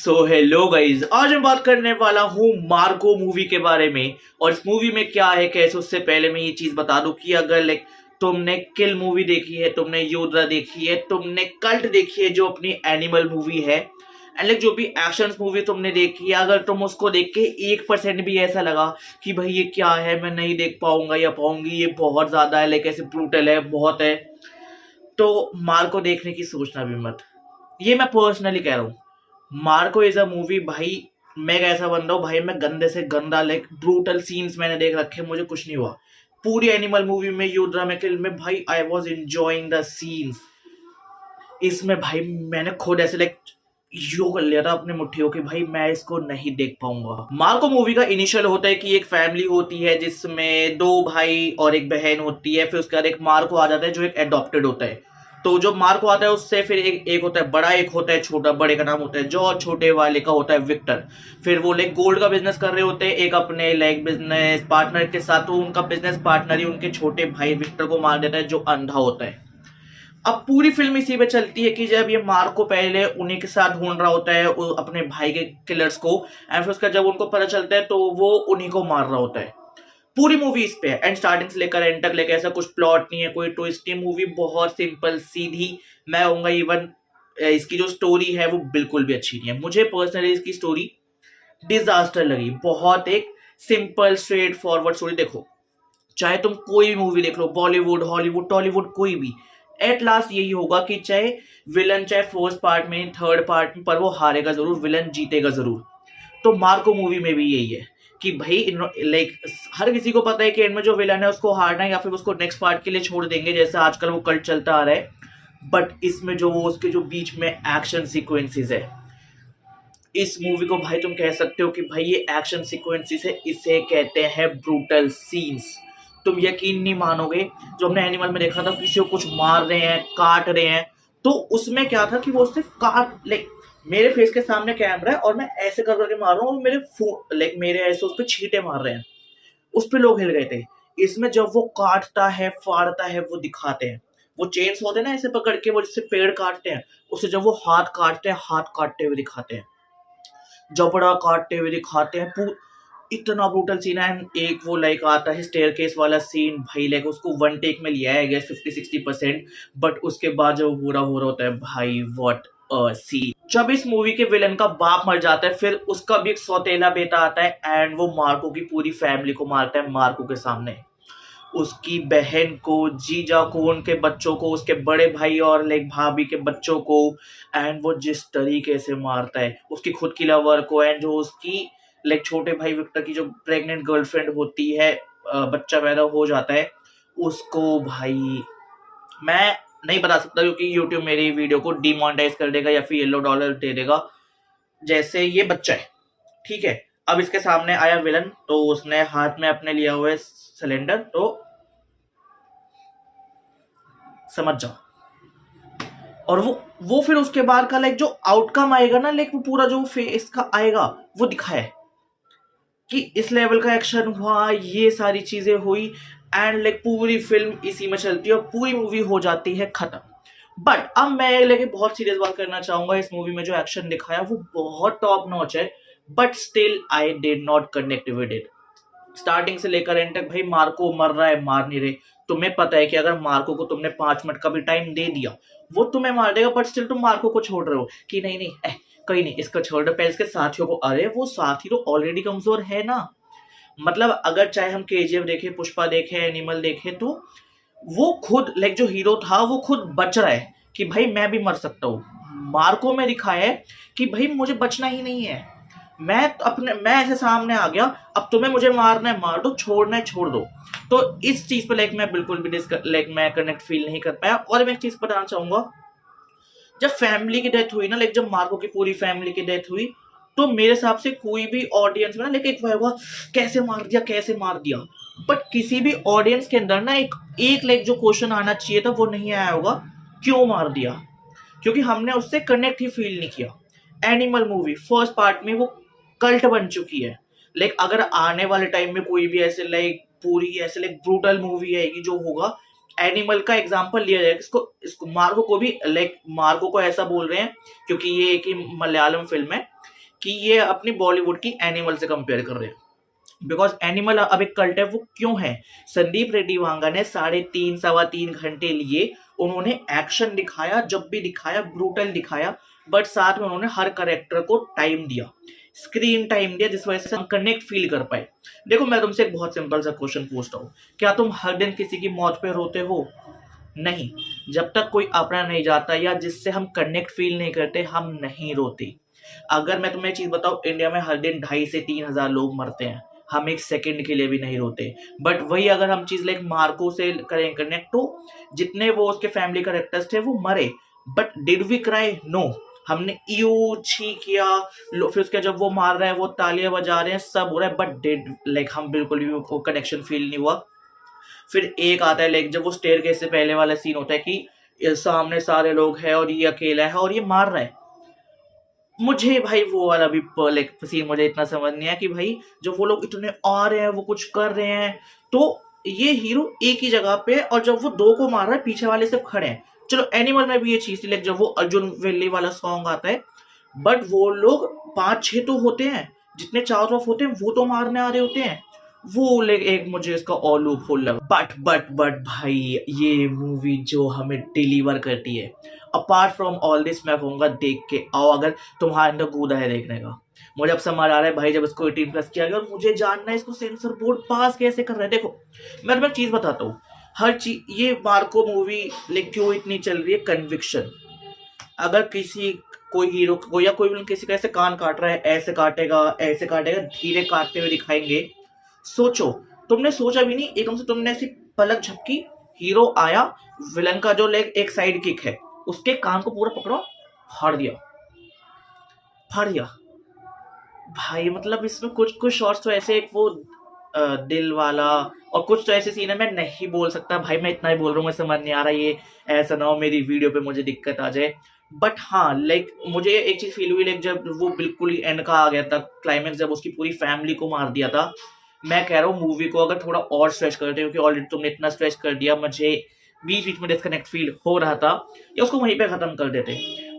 So hello guys, आज मैं बात करने वाला हूँ मार्को मूवी के बारे में। और इस मूवी में क्या है कैसे, उससे पहले मैं ये चीज बता दूं कि अगर लाइक तुमने किल मूवी देखी है, तुमने योद्धा देखी है, तुमने कल्ट देखी है जो अपनी एनिमल मूवी है, एंड लाइक जो भी एक्शन मूवी तुमने देखी है, अगर तुम उसको देख के 1% भी ऐसा लगा कि भाई ये क्या है, मैं नहीं देख पाऊंगा या पाऊंगी, ये बहुत ज्यादा है, लाइक ऐसे ब्रूटल है, बहुत है, तो मार्को देखने की सोचना भी मत। ये मैं पर्सनली कह रहा हूँ। मार्को इज अ मूवी भाई। मैं एक ऐसा बंदा हूँ भाई, मैं गंदे से गंदा लाइक ब्रूटल सीन्स मैंने देख रखे, मुझे कुछ नहीं हुआ। पूरी एनिमल मूवी में, योद्धा में, किल में भाई I was enjoying the scenes. इसमें भाई मैंने खुद ऐसे लाइक यो कर लिया था अपने मुट्ठियों की, भाई मैं इसको नहीं देख पाऊंगा। मार्को मूवी का इनिशियल होता है कि एक फैमिली होती है जिसमें 2 भाई और एक बहन होती है। फिर उसके बाद एक मार्को आ जाता है जो एक एडॉप्टेड होता है। तो जो मार्को आता है उससे फिर एक होता है बड़ा, एक होता है छोटा। बड़े का नाम होता है जॉर्ज, छोटे वाले का होता है विक्टर। फिर वो लाइक गोल्ड का बिजनेस कर रहे होते हैं एक अपने लाइक बिजनेस पार्टनर के साथ। तो उनका बिजनेस पार्टनर ही उनके छोटे भाई विक्टर को मार देता है जो अंधा होता है। अब पूरी फिल्म इसी पे चलती है कि जब ये मार्को पहले उन्हीं के साथ ढूंढ रहा होता है अपने भाई के किलर्स को, एंड फिर उसका जब उनको पता चलता है तो वो उन्हीं को मार रहा होता है। पूरी मूवी इस पे है, एंड स्टार्टिंग से लेकर एंड तक। लेकर ऐसा कुछ प्लॉट नहीं है, कोई ट्विस्ट नहीं। मूवी बहुत सिंपल सीधी, मैं कहूंगा इवन इसकी जो स्टोरी है वो बिल्कुल भी अच्छी नहीं है। मुझे पर्सनली इसकी स्टोरी डिजास्टर लगी। बहुत एक सिंपल स्ट्रेट फॉरवर्ड स्टोरी। देखो, चाहे तुम कोई भी मूवी देख लो, बॉलीवुड, हॉलीवुड, टॉलीवुड, कोई भी, एट लास्ट यही होगा कि चाहे विलन, चाहे फर्स्ट पार्ट में, थर्ड पार्ट में, पर वो हारेगा जरूर, विलन जीतेगा जरूर। तो मार्को मूवी में भी यही है कि भाई लाइक हर किसी को पता है कि एंड में जो विलन है उसको हारना है या फिर उसको नेक्स्ट पार्ट के लिए छोड़ देंगे, जैसे आजकल वो कल्ट चलता आ रहा है। बट इसमें जो वो उसके जो बीच में एक्शन सीक्वेंसेस है, इस मूवी को भाई तुम कह सकते हो कि भाई ये एक्शन सीक्वेंसेस है, इसे कहते हैं ब्रूटल सीन्स। तुम यकीन नहीं मानोगे, जो हमने एनिमल में देखा था किसी को कुछ मार रहे हैं, काट रहे हैं, तो उसमें क्या था कि वो सिर्फ काट, लाइक मेरे फेस के सामने कैमरा है और मैं ऐसे कर करके मार रहा हूँ और लाइक मेरे ऐसे उस पर छींटे मार रहे हैं, उस पर लोग हिल गए थे। इसमें जब वो काटता है, फाड़ता है, वो दिखाते हैं। वो चेन्स होते हैं ना ऐसे पकड़ के, वो जिससे पेड़ काटते हैं, उससे जब वो हाथ काटते हैं, हाथ काटते हुए दिखाते हैं, जबड़ा काटते हुए दिखाते हैं। इतना ब्रूटल सीन है। एक वो लाइक आता है स्टेयरकेस वाला सीन, भाई लाइक उसको 1 टेक में लिया है गैस 50-60%, बट उसके बाद जब पूरा हो रहा होता है, भाई व्हाट अ सीन। जब इस मूवी के विलन का बाप मर जाता है, फिर उसका भी एक सौतेला बेटा आता है एंड वो मार्को की पूरी फैमिली को मारता है मार्को के सामने। उसकी बहन को, जीजा को, उनके बच्चों को, उसके बड़े भाई और लाइक भाभी के बच्चों को, एंड वो जिस तरीके से मारता है उसकी खुद की लवर को, एंड जो उसकी लाइक छोटे भाई विक्टर की जो प्रेग्नेंट गर्लफ्रेंड होती है, बच्चा पैदा हो जाता है उसको, भाई मैं नहीं बता सकता क्योंकि यूट्यूब मेरी वीडियो को डिमोनेटाइज कर देगा या फिर येलो डॉलर दे देगा। जैसे ये बच्चा है, ठीक है, अब इसके सामने आया विलन, तो उसने हाथ में अपने लिया हुआ है सिलेंडर, तो समझ जाओ। और वो फिर उसके बाद का लाइक जो आउटकम आएगा ना, लाइक वो पूरा जो फेस का आएगा वो दिखाया है कि इस लेवल का एक्शन हुआ, ये सारी चीजें हुई, एंड लाइक पूरी फिल्म इसी में चलती है और पूरी मूवी हो जाती है खत्म। बट अब मैं लेके बहुत सीरियस बात करना चाहूंगा, इस मूवी में जो एक्शन दिखाया वो बहुत टॉप नॉच है, but still I did not connect with it. Starting से लेकर एंड तक भाई मार्को मर रहा है, मार नहीं रहे। तुम्हें पता है कि अगर मार्को को तुमने 5 मिनट का भी टाइम दे दिया वो तुम्हें मार देगा, बट स्टिल तुम मार्को को छोड़ रहे हो कि नहीं नहीं कहीं नहीं, इसको छोड़ दो, पहले इसके साथियों को। अरे वो साथी तो ऑलरेडी कमजोर है ना। मतलब अगर चाहे हम केजीएफ देखे, पुष्पा देखे, एनिमल देखे, तो वो खुद लाइक जो हीरो था वो खुद बच रहा है कि भाई मैं भी मर सकता हूँ। मार्को में दिखाया है कि भाई मुझे बचना ही नहीं है, मैं ऐसे सामने आ गया, अब तुम्हें मुझे मारना है मार दो, छोड़ना है छोड़ दो। तो इस चीज पे लाइक मैं बिल्कुल भी लाइक मैं कनेक्ट फील नहीं कर पाया। और मैं एक चीज बताना चाहूंगा, जब फैमिली की डेथ हुई ना, लाइक जब मार्को की पूरी फैमिली की डेथ हुई, तो मेरे हिसाब से कोई भी ऑडियंस में ना लाइक एक होगा कैसे मार दिया, कैसे मार दिया। बट किसी भी ऑडियंस के अंदर ना एक लाइक जो क्वेश्चन आना चाहिए था वो नहीं आया होगा, क्यों मार दिया? क्योंकि हमने उससे कनेक्ट ही फील नहीं किया। एनिमल मूवी फर्स्ट पार्ट में वो कल्ट बन चुकी है। लाइक अगर आने वाले टाइम में कोई भी ऐसे लाइक पूरी ऐसे लाइक ब्रूटल मूवी आएगी जो होगा, एनिमल का एग्जांपल लिया जाए, इसको मार्को को भी लाइक मार्को को ऐसा बोल रहे हैं क्योंकि ये एक ही मलयालम फिल्म है कि ये अपनी बॉलीवुड की एनिमल से कंपेयर कर रहे हैं। बिकॉज एनिमल अब एक कल्ट है, वो क्यों है? संदीप रेड्डी वांगा ने 3.5 घंटे लिए, उन्होंने एक्शन दिखाया, जब भी दिखाया ब्रूटल दिखाया, बट साथ में उन्होंने हर करेक्टर को टाइम दिया, स्क्रीन टाइम दिया, जिस वजह से हम कनेक्ट फील कर पाए। देखो मैं तुमसे एक बहुत सिंपल सा क्वेश्चन पूछता हूँ, क्या तुम हर दिन किसी की मौत पे रोते हो? नहीं। जब तक कोई अपना नहीं जाता या जिससे हम कनेक्ट फील नहीं करते, हम नहीं रोते। अगर मैं तुम्हें एक चीज बताऊं, इंडिया में हर दिन 2,500 से 3,000 लोग मरते हैं, हम एक सेकंड के लिए भी नहीं रोते। बट वही अगर हम चीज लाइक मार्को से करें कनेक्ट, तो जितने वो उसके फैमिली कैरेक्टर्स थे वो मरे, but did we cry? No. हमने यू छी किया, फिर उसके जब वो मार रहे हैं, वो तालियां बजा रहे हैं, सब हो रहा है, बट डिड लाइक हम बिल्कुल भी वो कनेक्शन फील नहीं हुआ। फिर एक आता है लाइक जब वो स्टेयरकेस से पहले वाला सीन होता है कि सामने सारे लोग हैं और ये अकेला है और ये मार रहा है, मुझे भाई वो वाला भी लाइक सीन मुझे इतना समझ नहीं आया कि भाई जब वो लोग इतने आ रहे हैं, वो कुछ कर रहे हैं, तो ये हीरो एक ही जगह पे, और जब वो दो को मार रहा है पीछे वाले सिर्फ खड़े हैं। चलो एनिमल में भी ये चीज थी, लाइक जब वो अर्जुन वेल्ली वाला सॉन्ग आता है, बट वो लोग 5-6 तो होते हैं, जितने चारों तरफ होते हैं वो तो मारने आ रहे होते हैं। वो लाइक एक मुझे इसका और लूप होल लगा। बट भाई ये मूवी जो हमें डिलीवर करती है, अपार्ट फ्रॉम ऑल दिस, मैं कहूँगा देख के आओ अगर तुम्हारे अंदर कूदा है देखने का। मुझे अब समझ आ रहा है भाई जब इसको 18+ किया गया, और मुझे जानना है इसको सेंसर बोर्ड पास कैसे कर रहा है। देखो मैं तुम्हें चीज बताता हूँ, हर चीज ये मार्को मूवी लाइक क्यों इतनी चल रही है, कन्विक्शन। अगर किसी कोई हीरो को या कोई भी किसी का ऐसे कान काट रहा है, ऐसे काटेगा ऐसे काटेगा, धीरे काटते हुए दिखाएंगे, सोचो तुमने सोचा भी नहीं, एकदम से तुमने ऐसी पलक झपकी, हीरो आया, विलन का जो लेग एक साइड किक है, उसके कान को पूरा पकड़ो, फाड़ दिया भाई। मतलब इसमें कुछ कुछ शॉट्स तो ऐसे, एक वो दिल वाला, और कुछ तो ऐसे सीन है मैं नहीं बोल सकता भाई, मैं इतना ही बोल रहा हूँ, मुझे समझ नहीं आ रहा, ये ऐसा ना हो मेरी वीडियो पे मुझे दिक्कत आ जाए। बट हाँ लाइक मुझे एक चीज फील हुई, लाइक जब वो बिल्कुल ही एंड का आ गया था क्लाइमेक्स, जब उसकी पूरी फैमिली को मार दिया था, मैं कह रहा हूँ मूवी को अगर थोड़ा और स्ट्रेच करते, क्योंकि ऑलरेडी तुमने इतना स्ट्रेच कर दिया, मुझे बीच बीच में डिस्कनेक्ट फील हो रहा था, या उसको वहीं पे खत्म कर देते।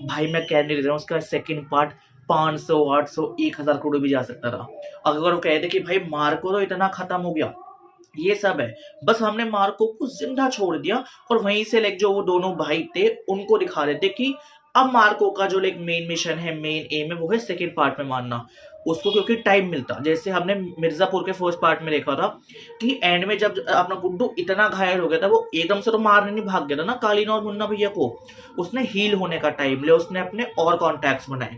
भाई मैं कह नहीं रहा हूँ उसका सेकंड पार्ट 500, 800, 1,000 करोड़ भी जा सकता था, अगर वो कहते कि भाई मार्को तो इतना खत्म हो गया, ये सब है, बस हमने मार्को को जिंदा छोड़ दिया, और वहीं से लाइक जो वो दोनों भाई थे उनको दिखा देते कि अब मार्को का जो लाइक मेन मिशन है, मेन एम है, वो है सेकंड पार्ट में मारना उसको, क्योंकि टाइम मिलता, जैसे हमने मिर्जापुर के फर्स्ट पार्ट में देखा था कि एंड में जब अपना गुड्डू इतना घायल हो गया था, वो एकदम से तो मारने नहीं भाग गया था ना कालीना और मुन्ना भैया को, उसने हील होने का टाइम लिया, उसने अपने और कॉन्टैक्ट्स बनाए।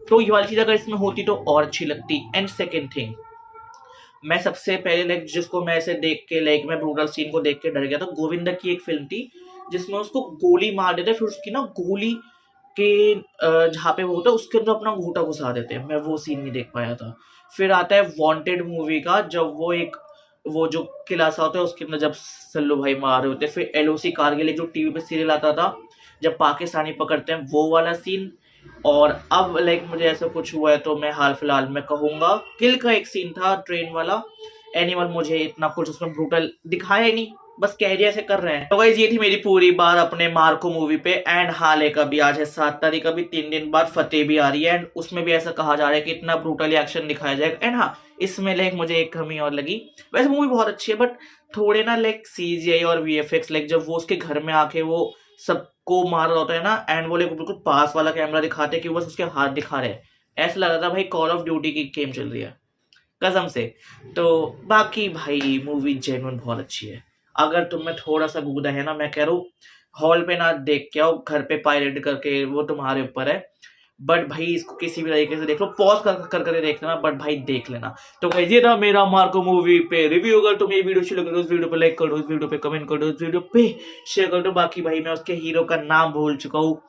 तो ये वाली चीज अगर इसमें होती तो और अच्छी लगती। एंड सेकेंड थिंग, मैं सबसे पहले लाइक जिसको मैं ऐसे देख के लाइक मैं ब्रूटल सीन को देख के डर गया था, गोविंदा की एक फिल्म थी जिसमें उसको गोली मार देते, फिर उसकी ना गोली के जहाँ पे वो होता है उसके अंदर अपना घूंटा घुसा देते हैं, मैं वो सीन नहीं देख पाया था। फिर आता है वांटेड मूवी का, जब वो जो किला सा होता है उसके अंदर जब सल्लू भाई मार रहे होते हैं, फिर LOC कारगिल जो टीवी पे सीरियल आता था जब पाकिस्तानी पकड़ते हैं, वो वाला सीन। और अब लाइक मुझे ऐसा कुछ हुआ है तो मैं हाल फिलहाल में कहूंगा किल का एक सीन था ट्रेन वाला। एनिमल मुझे इतना कुछ उसमें ब्रूटल दिखाया ही नहीं, बस कैरियर से कर रहे हैं। तो गाइस ये थी मेरी पूरी बात अपने मार्को मूवी पे। एंड हाँ लाइक अभी आज है 7 तारीख, अभी 3 दिन बाद फतेह भी आ रही है, एंड उसमें भी ऐसा कहा जा रहा है कि इतना ब्रूटली एक्शन दिखाया जाएगा। एंड हाँ इसमें लाइक मुझे एक कमी और लगी, वैसे मूवी बहुत अच्छी है बट थोड़े ना लाइक CGI और VFX, लाइक जब वो उसके घर में आके वो सबको मार रहा होता है ना, एंड वो लाइक बिल्कुल पास वाला कैमरा दिखाते कि वो बस उसके हाथ दिखा रहे हैं, ऐसा लग रहा था भाई कॉल ऑफ ड्यूटी की गेम चल रही है कसम से। तो बाकी भाई मूवी जेन्युइन बहुत अच्छी है, अगर तुम्हें थोड़ा सा गूदा है ना, मैं कह रहा हूँ हॉल पे ना देख के आओ, घर पे पायरेट करके, वो तुम्हारे ऊपर है। बट भाई इसको किसी भी तरीके से देख लो, पॉज कर देख लेना, बट भाई देख लेना। तो गाइस ये था मेरा मार्को मूवी पे रिव्यू। अगर तुम्हें ये वीडियो अच्छी लगे तो उस वीडियो पे लाइक कर दो, उस वीडियो पे कमेंट कर दो, उस वीडियो पे शेयर कर दो। बाकी भाई मैं उसके हीरो का नाम भूल चुका हूँ,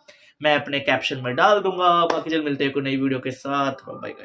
मैं अपने कैप्शन में डाल दूंगा। बाकी जल्द मिलते हैं कोई नई वीडियो के साथ, बाय बाय गाइस।